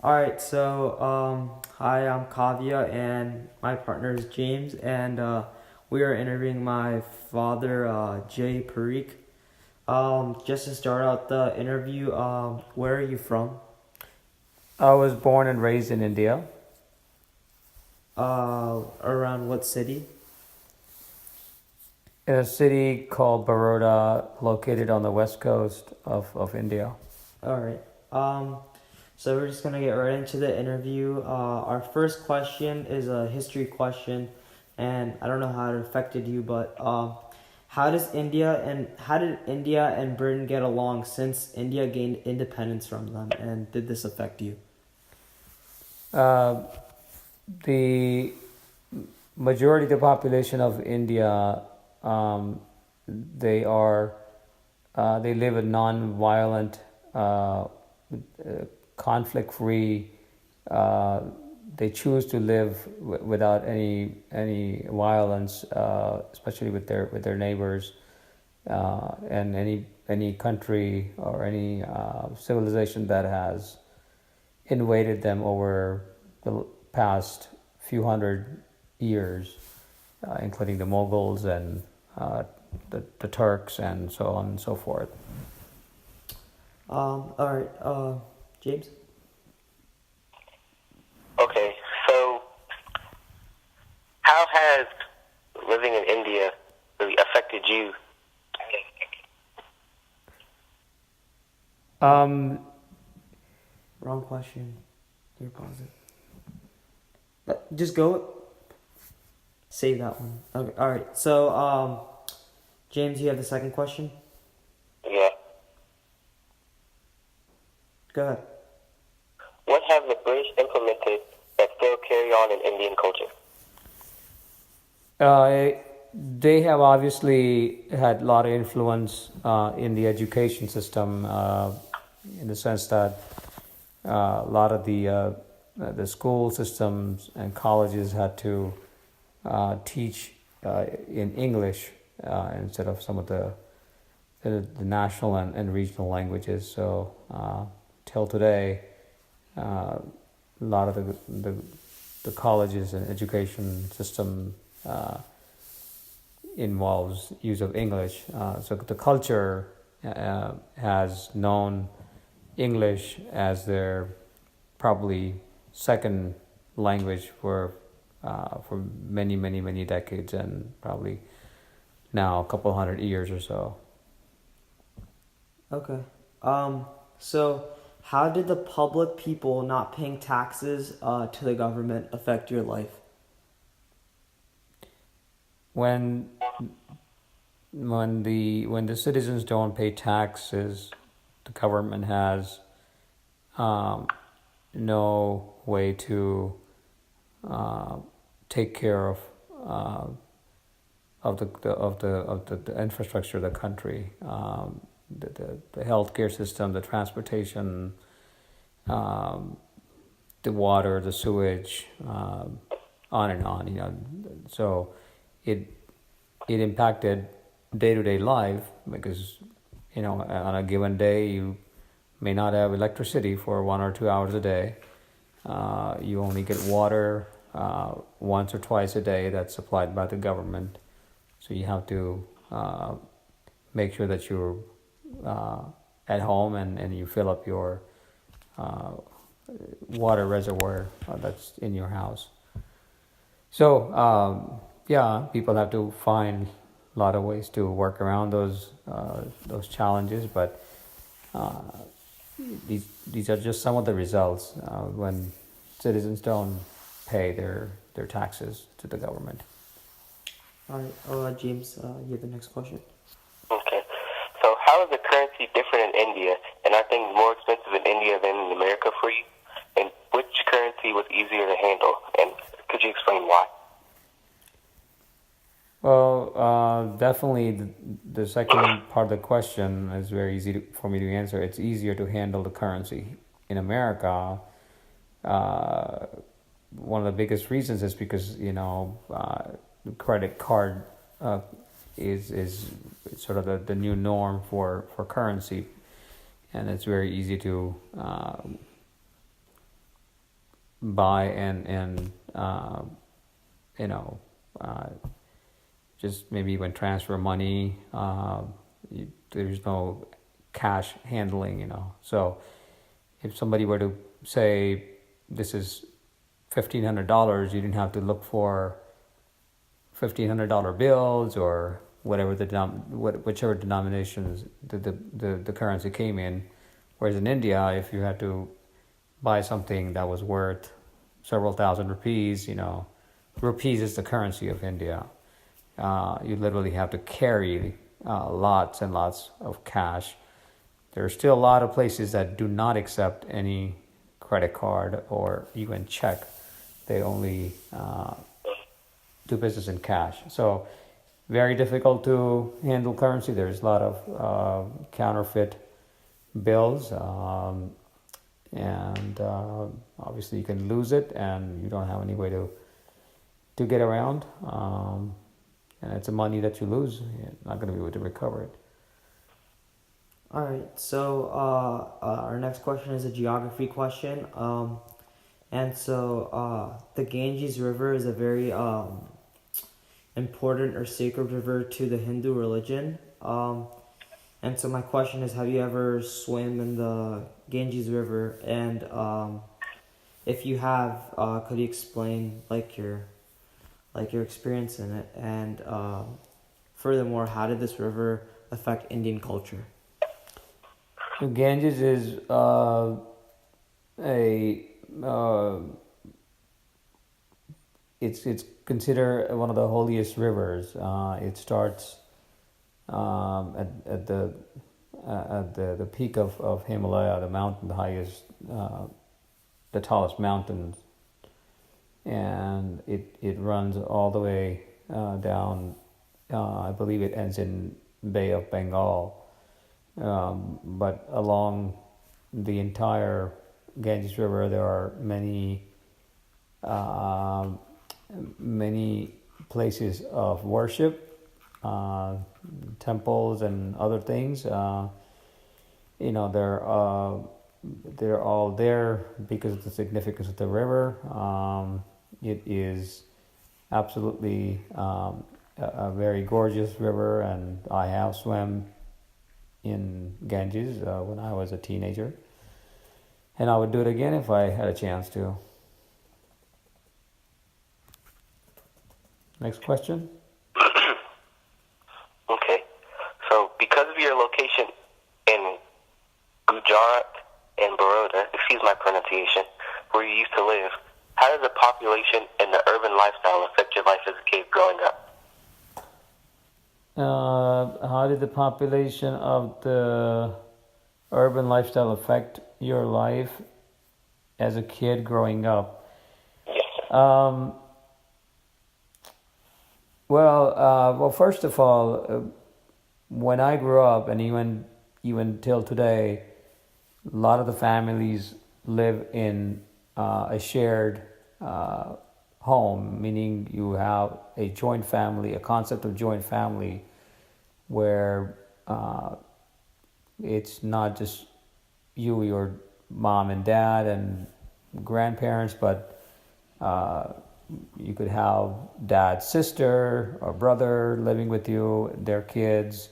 All right, so hi, I'm Kavya, and my partner is James, and we are interviewing my father, Jay Parikh. Just to start out the interview, where are you from? I was born and raised in India, Around what city? in a city called Baroda, located on the west coast of India. All right. Um, so we're just gonna get right into the interview. Our first question is a history question, and I don't know how it affected you, but how did India and Britain get along since India gained independence from them, and did this affect you? Uh, the majority of the population of India, um, they are they live a non-violent, conflict-free. Uh, they choose to live without any violence, especially with their neighbors, and any country or any civilization that has invaded them over the past few hundred years, including the Mongols and the Turks and so on and so forth. All right. James. Okay, so how has living in India really affected you? Um, Wrong question. Here, pause it. Just go. Save that one. Okay. All right. So, James, you have the second question. Yeah. Go ahead. What have the British implemented that still carry on in Indian culture? uh, they have obviously had a lot of influence in the education system, in the sense that a lot of the school systems and colleges had to teach in English instead of some of the national and regional languages. So till today, a lot of the colleges and education system involves use of English. So the culture has known English as their probably second language for many decades, and probably now a couple hundred years or so. Okay. So how did the public people not paying taxes to the government affect your life? When when the citizens don't pay taxes, the government has um, no way to uh, take care uh, the infrastructure of the country, the healthcare system, the transportation, um, the water, the sewage, on and on. So it it impacted day to day life, because on a given day you may not have electricity for 1 or 2 hours a day. You only get water once or twice a day that's supplied by the government. So you have to make sure that you're uh, at home, and you fill up your uh, water reservoir that's in your house. So yeah, people have to find a lot of ways to work around those challenges, but uh, these are just some of the results when citizens don't pay their taxes to the government. All right. James, you have the next question. Okay, so how is the currency different in India, and are things more expensive in India than in America for you? And which currency was easier to handle, and could you explain why? Well, definitely the second part of the question is very easy for me to answer. It's easier to handle the currency. In America, uh, one of the biggest reasons is because the credit card uh, is sort of the new norm for currency, and it's very easy to buy and you know, just maybe even transfer money. There's no cash handling, you know. So if somebody were to say this is $1,500, you didn't have to look for $1,500 bills or whatever whichever denominations the currency came in. Whereas in India, if you had to buy something that was worth several thousand rupees, you know, rupees is the currency of India. You literally have to carry lots and lots of cash. There are still a lot of places that do not accept any credit card or even check. They only do business in cash. So very difficult to handle currency. There's a lot of counterfeit bills, and obviously you can lose it, and you don't have any way to get around. And it's a money that you lose. You're not going to be able to recover it. All right, so our next question is a geography question. And so the Ganges River is a very important or sacred river to the Hindu religion. And so my question is, have you ever swam in the Ganges River? And if you have, could you explain your experience in it? And furthermore, how did this river affect Indian culture? So Ganges is it's considered one of the holiest rivers. It starts at the peak of Himalaya, the mountain, the highest, the tallest mountain, and it runs all the way down. I believe it ends in Bay of Bengal. But along the entire Ganges River, there are many places of worship, temples and other things. You know, they're all there because of the significance of the river. It is absolutely a very gorgeous river, and I have swam in Ganges when I was a teenager, and I would do it again if I had a chance to. Next question. Okay, so because of your location in Gujarat and Baroda, excuse my pronunciation, where you used to live, how does the population and the urban lifestyle affect your life as a kid growing up? How did the population of the urban lifestyle affect your life as a kid growing up? Yes, sir. Well, first of all, when I grew up, and even till today, a lot of the families live in a shared home, meaning you have a joint family, a concept of joint family, where it's not just you, your mom and dad and grandparents, but you could have dad's sister or brother living with you, their kids,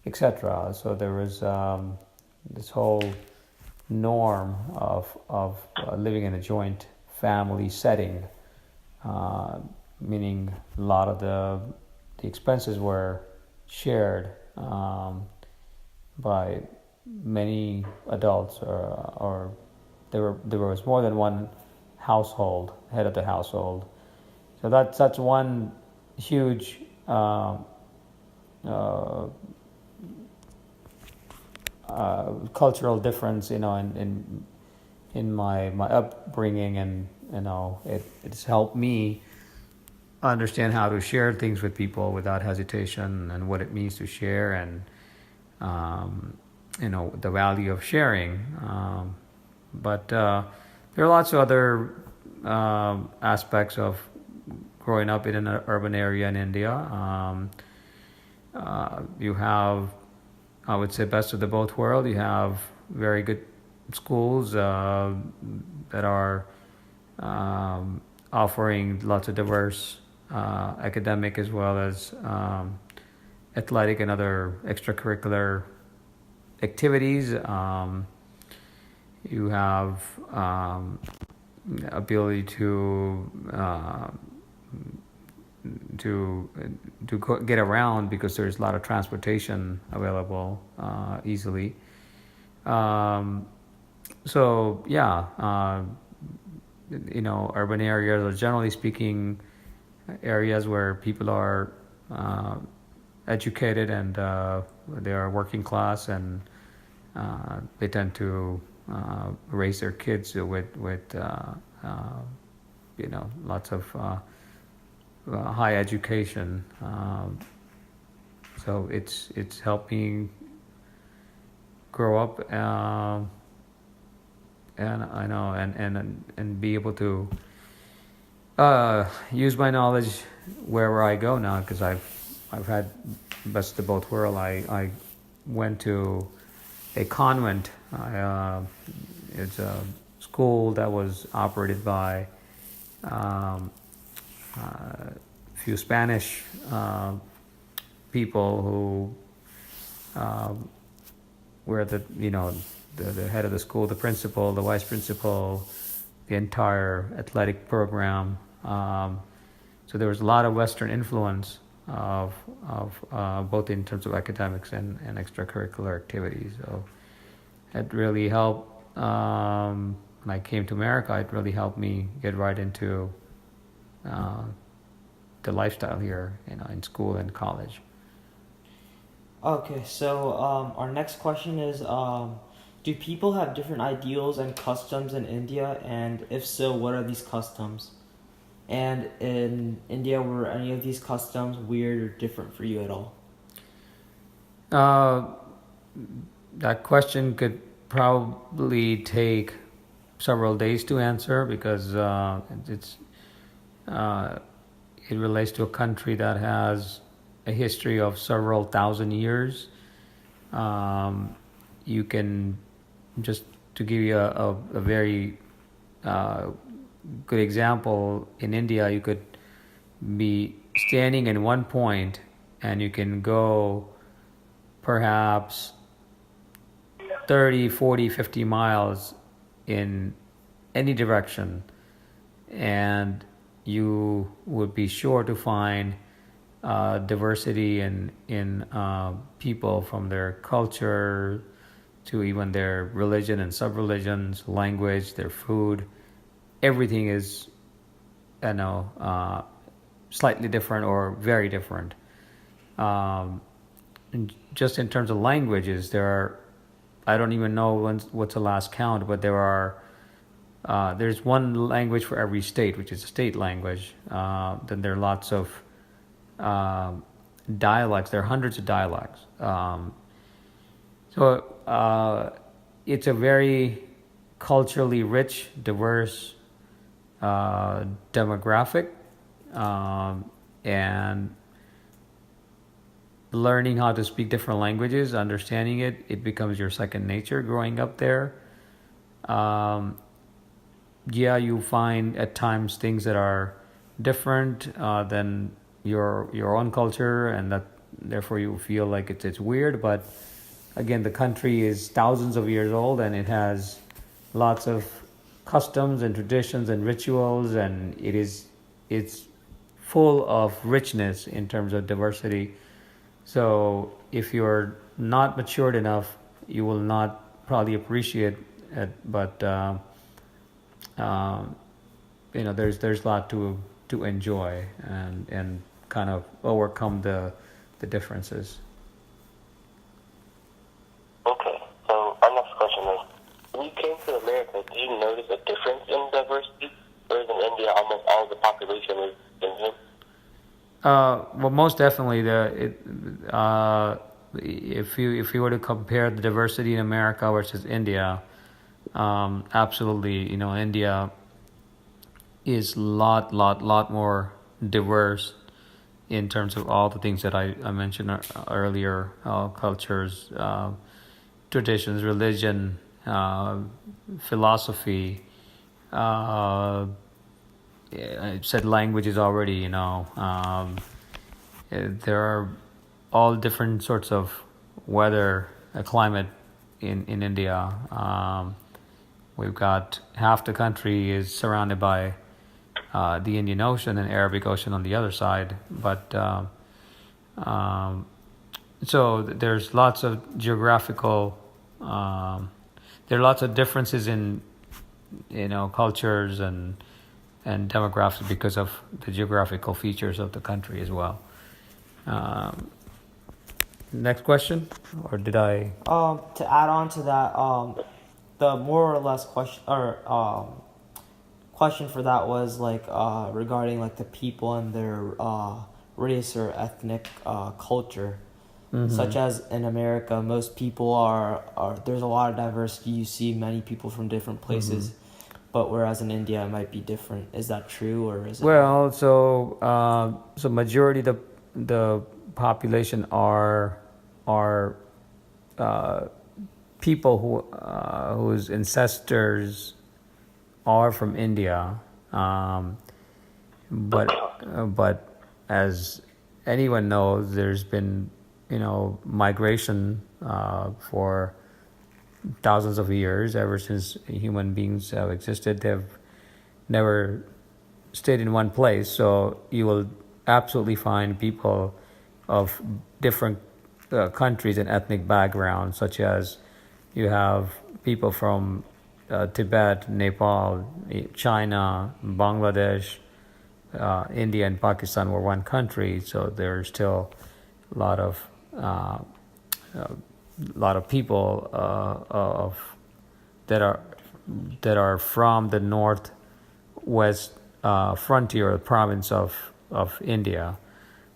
etc. So there was this whole norm of living in a joint family setting, meaning a lot of the expenses were shared by many adults, or there was more than one household, head of the household. So that's one huge cultural difference, you know, in my upbringing, and you know, it's helped me understand how to share things with people without hesitation, and what it means to share, and you know, the value of sharing. But there are lots of other aspects of growing up in an urban area in India. You have, I would say, best of the both worlds. You have very good schools that are offering lots of diverse academic as well as athletic and other extracurricular activities. You have ability to get around because there's a lot of transportation available easily. So yeah, urban areas are generally speaking areas where people are educated and they are working class, and they tend to raise their kids with lots of high education. So it's helping grow up and I know and be able to use my knowledge wherever I go now, because I've had best of both worlds. I went to a convent. It's a school that was operated by a few Spanish people who were the head of the school, the principal, the vice principal, the entire athletic program. So there was a lot of Western influence of both in terms of academics and extracurricular activities. So it really helped. When I came to America, it really helped me get right into the lifestyle here, in school and college. Okay, so our next question is, do people have different ideals and customs in India? And if so, what are these customs? And in India, were any of these customs weird or different for you at all? That question could probably take several days to answer, because it relates to a country that has a history of several thousand years. You can, just to give you a very good example, in India you could be standing in one point and you can go perhaps 30, 40, 50 miles in any direction, and you would be sure to find diversity in people, from their culture to even their religion and sub-religions, language, their food. Everything is, slightly different or very different. And just in terms of languages, there are, I don't even know what's the last count, but there's one language for every state, which is a state language. Then there are lots of dialects. There are hundreds of dialects. So it's a very culturally rich, diverse demographic, and learning how to speak different languages, understanding it becomes your second nature growing up there. You find at times things that are different than your own culture, and that therefore you feel like it's weird. But again, the country is thousands of years old, and it has lots of customs and traditions and rituals, and it's full of richness in terms of diversity. So if you're not matured enough, you will not probably appreciate it. But there's a lot to enjoy and kind of overcome the differences. Okay, so our next question is, when you came to America, did you notice a difference in diversity? Whereas in India, almost all the population is Indian? Well, most definitely. If you were to compare the diversity in America versus India, absolutely, India is lot more diverse in terms of all the things that I mentioned earlier: cultures, traditions, religion, philosophy, I said languages already. There are all different sorts of weather, climate in India. We've got half the country is surrounded by the Indian Ocean and Arabic Ocean on the other side, but so there's lots of geographical. There are lots of differences in cultures and demographics because of the geographical features of the country as well. Next question, or did I? To add on to that, the more or less question question for that was like regarding like the people and their race or ethnic culture. Mm-hmm. Such as in America, most people are there's a lot of diversity. You see many people from different places, but whereas in India it might be different. Is that true, or is it? Well, so majority of the population are people whose ancestors are from India, but as anyone knows, there's been migration for thousands of years. Ever since human beings have existed, they've never stayed in one place. So you will absolutely find people of different countries and ethnic backgrounds, such as you have people from Tibet, Nepal, China, Bangladesh, India and Pakistan were one country. So there's still a lot of people that are from the northwest frontier province of India.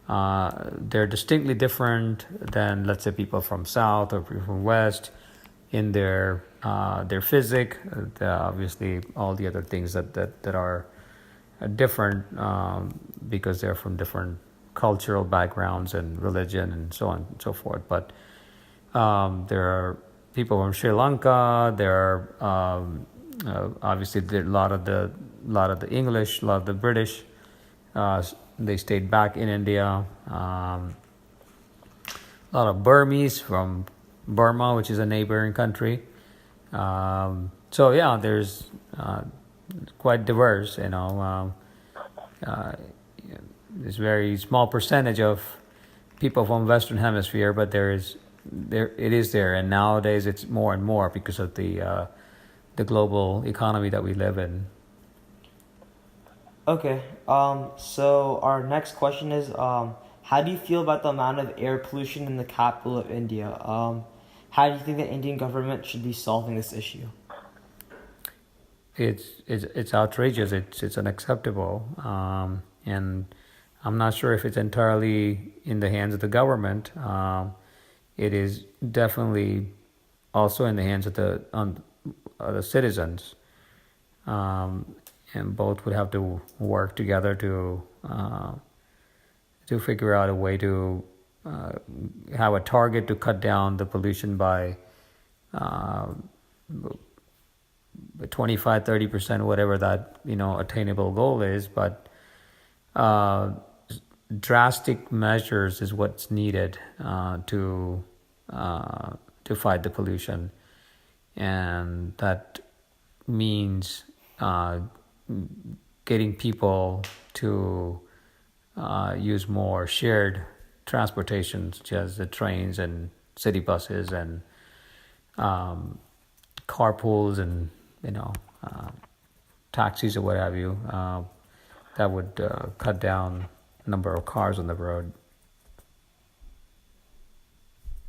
They're distinctly different than, let's say, people from south or people from west in their physique. Obviously, all the other things that are different because they're from different cultural backgrounds and religion and so on and so forth. But there are people from Sri Lanka. There are obviously a lot of the English, a lot of the British. They stayed back in India. A lot of Burmese from Burma, which is a neighboring country. So yeah, there's quite diverse. There's very small percentage of people from Western Hemisphere, but it is there, and nowadays it's more and more because of the global economy that we live in. Okay. So our next question is, how do you feel about the amount of air pollution in the capital of India? How do you think the Indian government should be solving this issue? It's outrageous. It's unacceptable, and I'm not sure if it's entirely in the hands of the government. It is definitely also in the hands of the citizens, and both would have to work together to figure out a way to have a target to cut down the pollution by 25-30%, whatever that attainable goal is. But drastic measures is what's needed to fight the pollution, and that means getting people to use more shared transportation, such as the trains and city buses and carpools and taxis or what have you. That would cut down the number of cars on the road.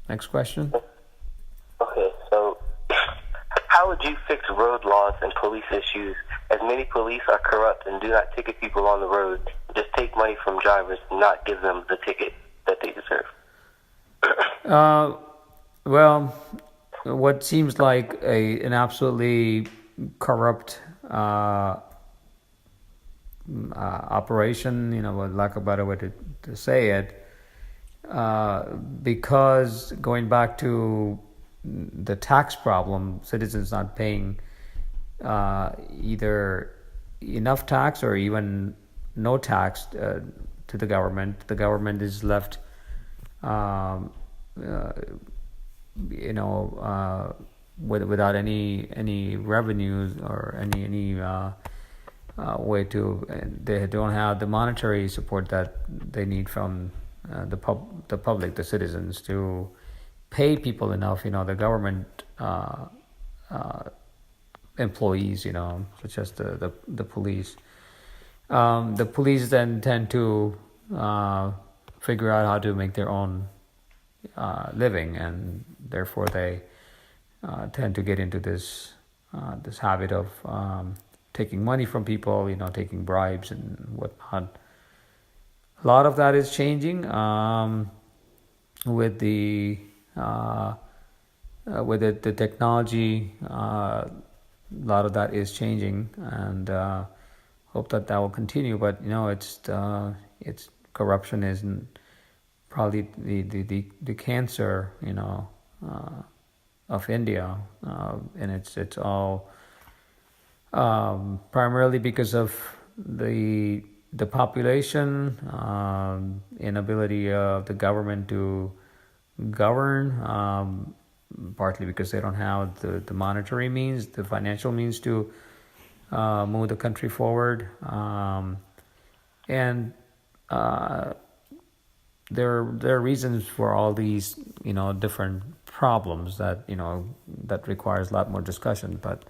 Next question. Okay, so how would you fix road laws and police issues, as many police are corrupt and do not ticket people on the road, just take money from drivers and not give them the ticket that they deserve? Well, what seems like an absolutely corrupt operation, with lack of a better way to say it, because going back to the tax problem, citizens not paying either enough tax or even no tax to the government. The government is left, um, uh, without any revenues or any way to. They don't have the monetary support that they need from the public, the citizens, to pay people enough. The government employees, such as the police. The police then tend to figure out how to make their own living, and therefore they tend to get into this habit of taking money from people, taking bribes and whatnot. A lot of that is changing with the technology. A lot of that is changing, and hope that will continue. But it's corruption isn't probably the cancer of India, and it's all primarily because of the population, inability of the government to govern, partly because they don't have the monetary means, the financial means to move the country forward, and there are reasons for all these different problems that that requires a lot more discussion, but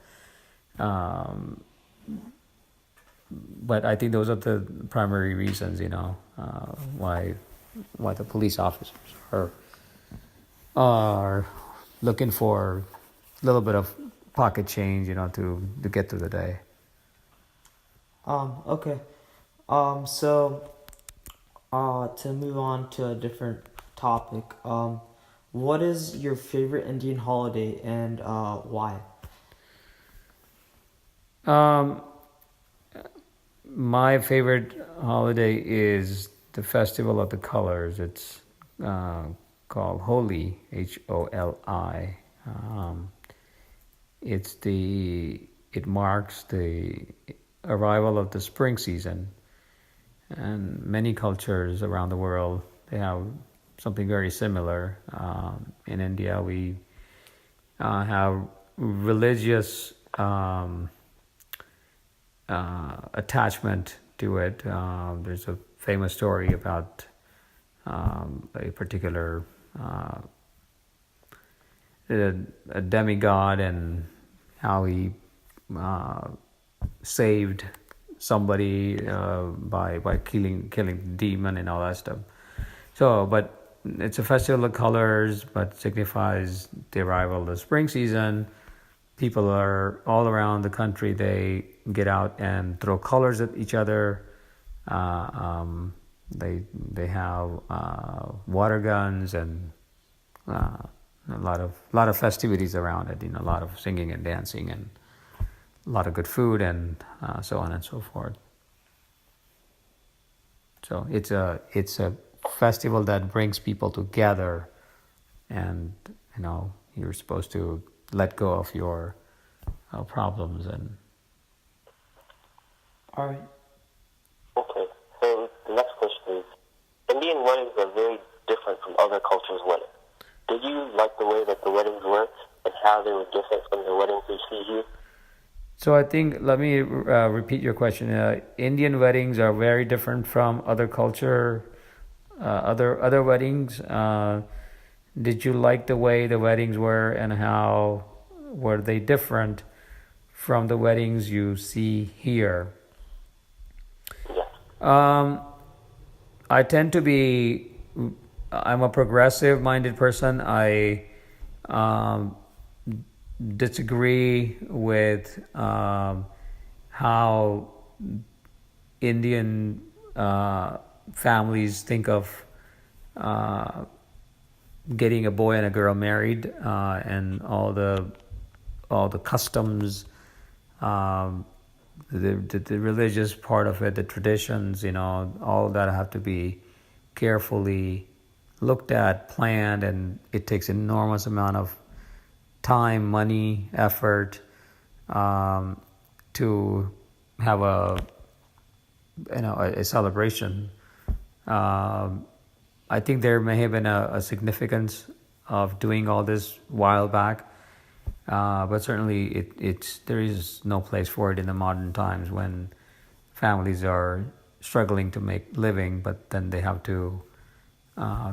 I think those are the primary reasons why the police officers are looking for a little bit of pocket change to get through the day. Okay. So to move on to a different topic, what is your favorite Indian holiday and why? My favorite holiday is the Festival of the Colors. It's called Holi, Holi. It marks the arrival of the spring season, and many cultures around the world, they have something very similar. In India, we have religious attachment to it. There's a famous story about a particular a demigod and how he saved somebody by killing the demon and all that stuff. So, but it's a festival of colors, but signifies the arrival of the spring season. People are all around the country. They get out and throw colors at each other. They have water guns and a lot of festivities around it. A lot of singing and dancing and a lot of good food and so on and so forth. So it's a festival that brings people together, and you're supposed to let go of your problems and. All right. Okay, so the next question is, Indian weddings are very different from other cultures' weddings. Did you like the way that the weddings were and how they were different from the weddings we see here? So I think, let me repeat your question. Indian weddings are very different from other culture, other weddings. Did you like the way the weddings were, and how were they different from the weddings you see here? I tend to be, I'm a progressive-minded person. I disagree with how Indian families think of getting a boy and a girl married, and all the customs, the religious part of it, the traditions, all of that have to be carefully looked at, planned, and it takes enormous amount of time, money, effort to have a celebration. I think there may have been a significance of doing all this a while back, but certainly there is no place for it in the modern times when families are struggling to make living, but then they have to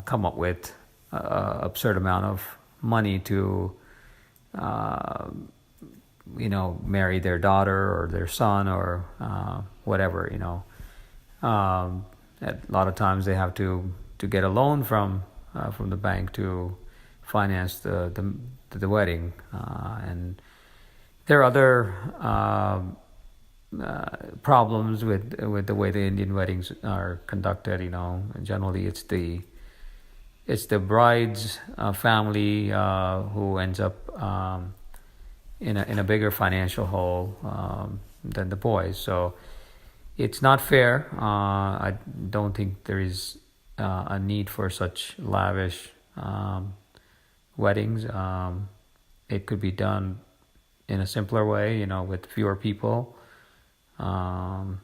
come up with an absurd amount of money to marry their daughter or their son or whatever. A lot of times they have to get a loan from the bank to finance the wedding, and there are other problems with the way the Indian weddings are conducted. Generally it's the bride's family who ends up in a bigger financial hole than the boys. So it's not fair. I don't think there is a need for such lavish weddings. It could be done in a simpler way, with fewer people, and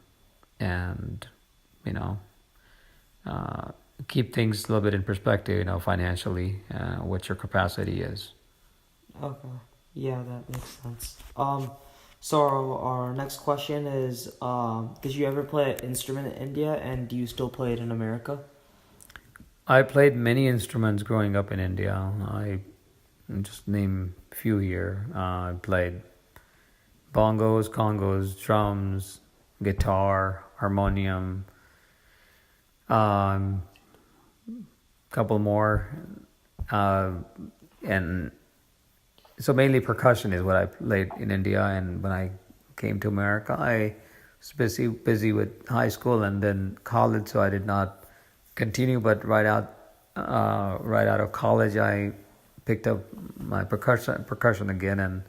keep things a little bit in perspective, financially, what your capacity is. Okay. Yeah, that makes sense. So our next question is, did you ever play an instrument in India, and do you still play it in America? I played many instruments growing up in India. I just name a few here. I played bongos, congos, drums, guitar, harmonium, couple more, and so mainly percussion is what I played in India. And when I came to America, I was busy with high school and then college, so I did not continue. But right out of college, I picked up my percussion again, and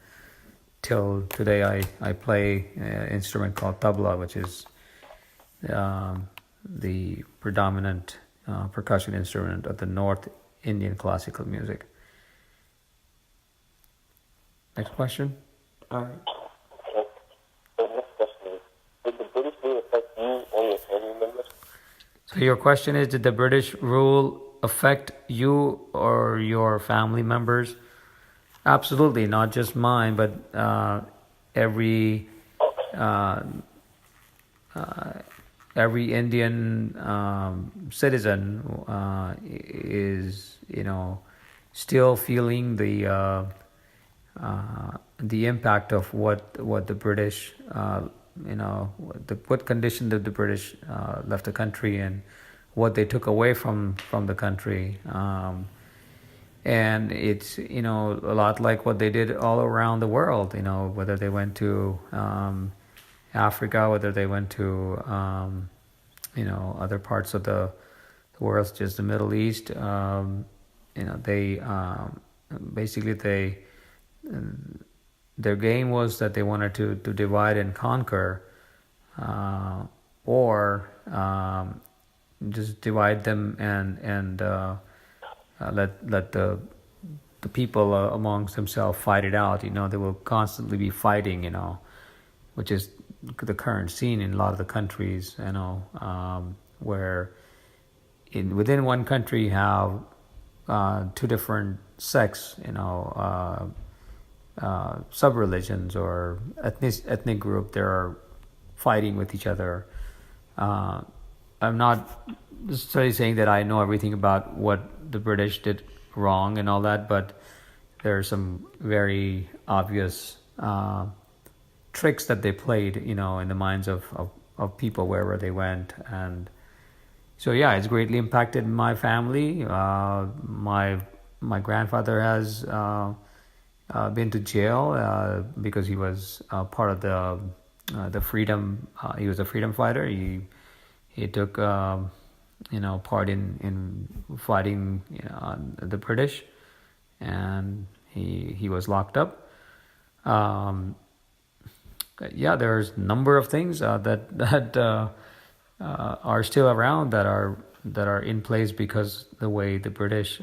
till today I play an instrument called tabla, which is the predominant percussion instrument of the North Indian classical music. Next question. All right. The next question is, did the British rule affect you or your family members? So your question is, did the British rule affect you or your family members? Absolutely, not just mine, but every Indian citizen is, still feeling the impact of what the British, what condition that the British left the country and what they took away from the country. And it's, a lot like what they did all around the world, whether they went to Africa, whether they went to, other parts of the world, just the Middle East. They basically their game was that they wanted to divide and conquer, or just divide them and let the people amongst themselves fight it out. They will constantly be fighting, which is the current scene in a lot of the countries, where within one country you have two different sects, sub-religions or ethnic group. They are fighting with each other. I'm not necessarily saying that I know everything about what the British did wrong and all that, but there are some very obvious tricks that they played, in the minds of people wherever they went. And so, yeah, it's greatly impacted my family. My grandfather has been to jail because he was part of the freedom. He was a freedom fighter. He took part in fighting the British, and he was locked up. There's a number of things that are still around that are in place because the way the British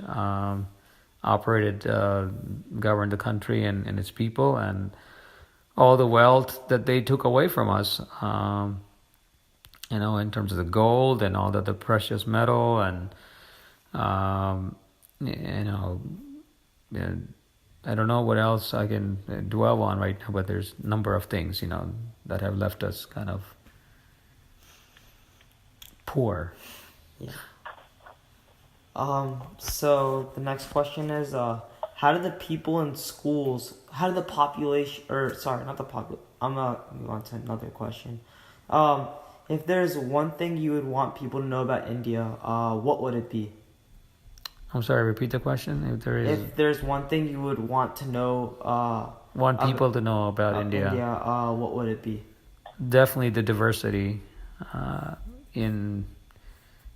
governed the country and its people. And all the wealth that they took away from us. In terms of the gold and all the precious metal and I don't know what else I can dwell on right now, but there's a number of things, that have left us kind of poor. Yeah. So the next question is, how do the people in schools, how do the population, or sorry, not the population, I'm gonna move on to another question. If there's one thing you would want people to know about India, what would it be? I'm sorry, repeat the question. If there's one thing you would want to know, want people to know about India, what would it be? definitely the diversity in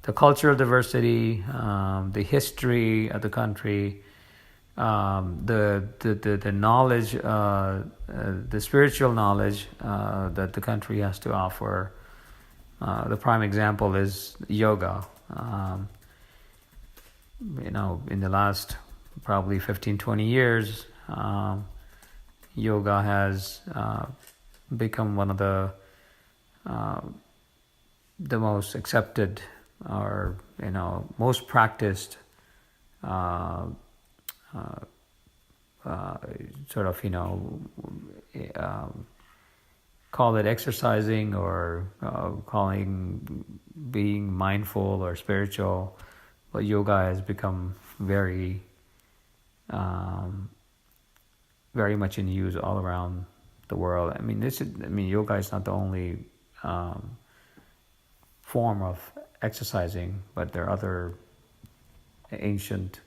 the cultural diversity, the history of the country, the knowledge, the spiritual knowledge that the country has to offer. The prime example is yoga. In the last probably 15-20 years, yoga has become one of the most accepted or most practiced call it exercising or calling being mindful or spiritual, but yoga has become very very much in use all around the world. Yoga is not the only form of exercising, but there are other ancient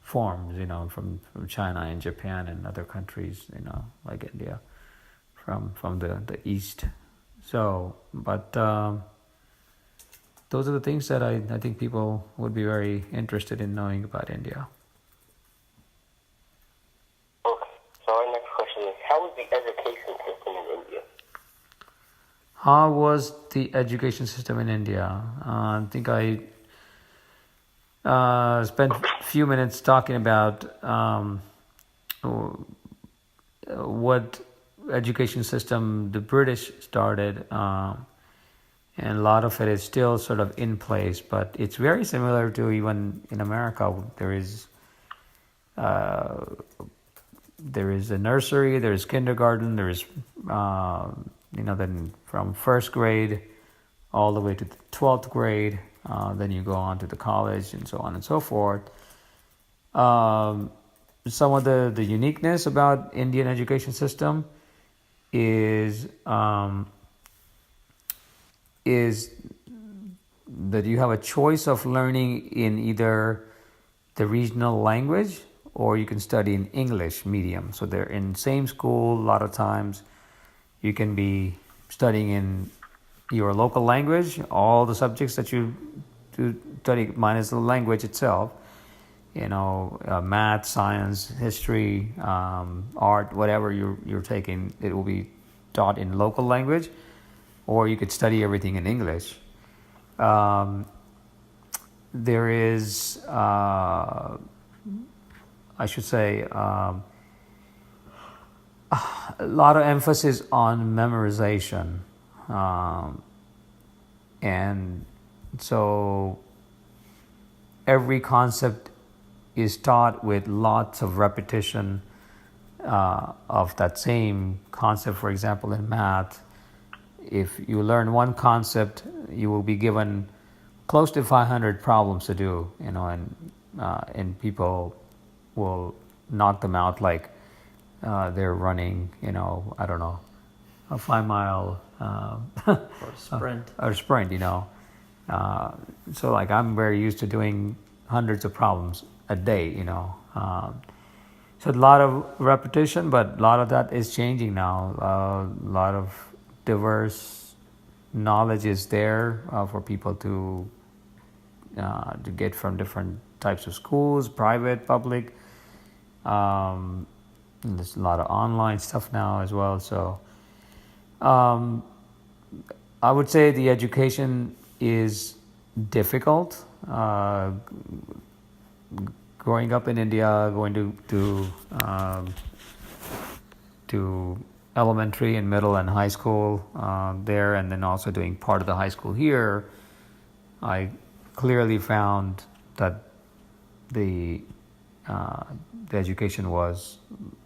forms, from China and Japan and other countries, like India, from the East. So, but those are the things that I think people would be very interested in knowing about India. Okay, so our next question is, how is the education system in India? How was the education system in India? I think I spent a few minutes talking about what education system the British started, and a lot of it is still sort of in place, but it's very similar to even in America. There is a nursery, there is kindergarten, there is then from first grade all the way to the 12th grade. Then you go on to the college and so on and so forth. Some of the uniqueness about Indian education system is that you have a choice of learning in either the regional language or you can study in English medium. So they're in the same school. A lot of times you can be studying in your local language, all the subjects that you do study minus the language itself, math, science, history, art, whatever you're taking, it will be taught in local language, or you could study everything in English. There is, a lot of emphasis on memorization. And so every concept is taught with lots of repetition of that same concept. For example, in math, if you learn one concept, you will be given close to 500 problems to do, and people will knock them out like they're running, a 5-mile Or sprint. or sprint, So like I'm very used to doing hundreds of problems a day, So a lot of repetition, but a lot of that is changing now. A lot of diverse knowledge is there for people to get from different types of schools, private, public. There's a lot of online stuff now as well. So I would say the education is difficult. Growing up in India, going to to elementary and middle and high school there, and then also doing part of the high school here, I clearly found that the education was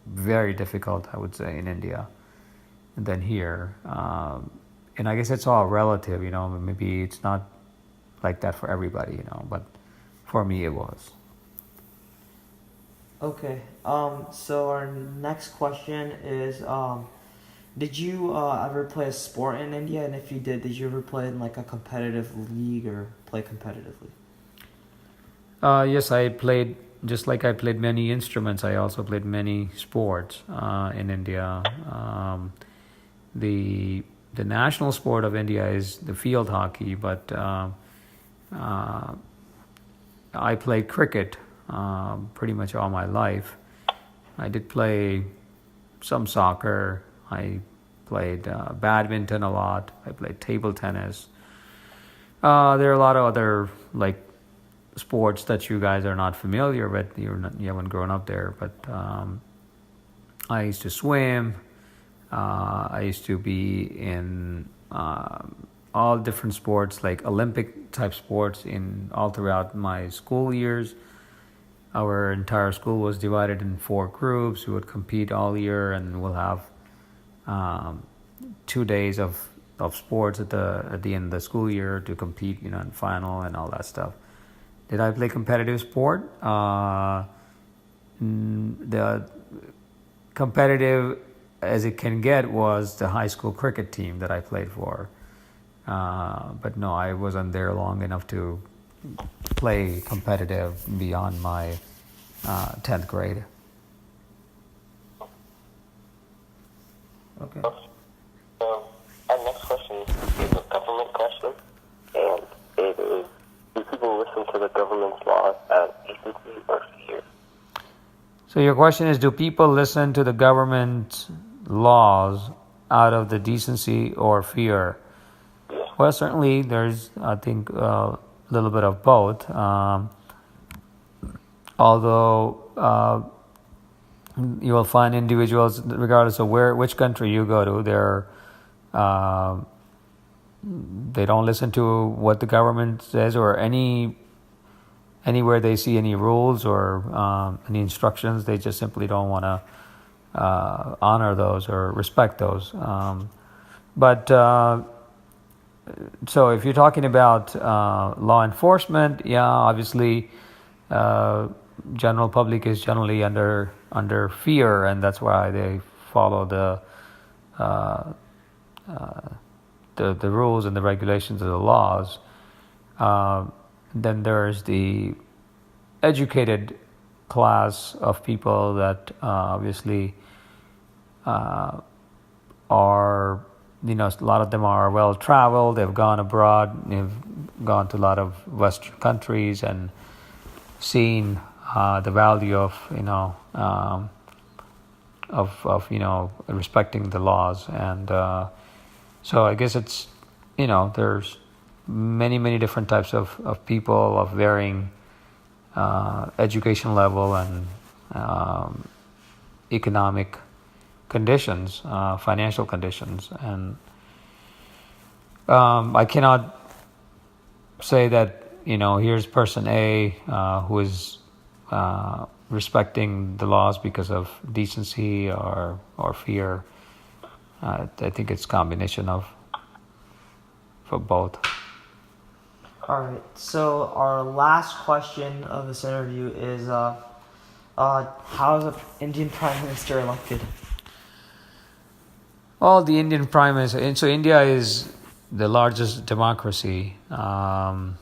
very difficult, I would say, in India than here. And I guess it's all relative, maybe it's not like that for everybody, but for me it was. Okay. So our next question is, did you ever play a sport in India? And if you did you ever play in like a competitive league or play competitively? Yes, I played, just like I played many instruments, I also played many sports in India. The national sport of India is the field hockey, but I played cricket pretty much all my life. I did play some soccer. I played badminton a lot. I played table tennis. There are a lot of other like sports that you guys are not familiar with. You haven't grown up there, but I used to swim. I used to be in all different sports, like Olympic type sports, in all throughout my school years. Our entire school was divided in 4 groups. We would compete all year, and we'll have 2 days of sports at the end of the school year to compete, in final and all that stuff. Did I play competitive sport? The competitive as it can get was the high school cricket team that I played for. But no, I wasn't there long enough to play competitive beyond my 10th grade. Okay. Our next question is a government question, and it is: do people listen to the government's laws out of decency or fear? So your question is, do people listen to the government laws out of the decency or fear? Yeah. Well, certainly there's, I think, a little bit of both. Although you will find individuals, regardless of which country you go to, they don't listen to what the government says, or anywhere they see any rules or any instructions. They just simply don't want to honor those or respect those. So if you're talking about law enforcement, yeah, obviously general public is generally under fear, and that's why they follow the rules and the regulations of the laws. Then there's the educated class of people that obviously are, a lot of them are well traveled. They've gone abroad. They've gone to a lot of Western countries and seen the value of respecting the laws. And so I guess it's there's many different types of people of varying education level and economic conditions, financial conditions, and I cannot say that here's person A who is respecting the laws because of decency or fear. I think it's a combination for both. All right. So our last question of this interview is, how is an Indian Prime Minister elected? Well, the Indian Prime Minister. So India is the largest democracy. The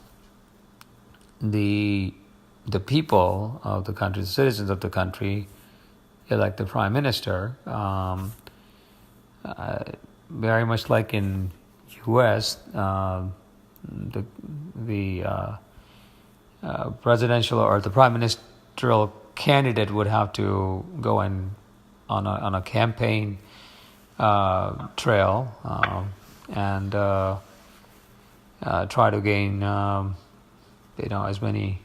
people of the country, the citizens of the country, elect the Prime Minister. Very much like in U.S., the presidential or the prime ministerial candidate would have to go on a campaign trail and try to gain as many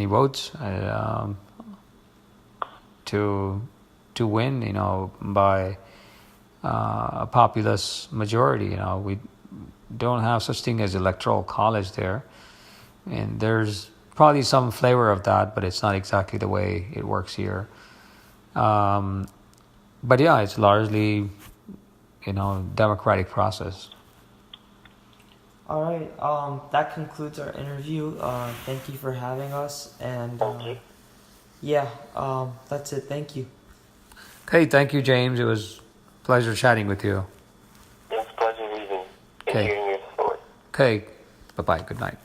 votes to to win, by a populous majority. We don't have such thing as electoral college there, and there's probably some flavor of that, but it's not exactly the way it works here. But yeah, it's largely, democratic process. All right. That concludes our interview. Thank you for having us. And Thank you. yeah, that's it. Thank you. Okay, thank you, James. It was a pleasure chatting with you. It's a pleasure reading and Okay. hearing your story. Okay, bye-bye. Good night.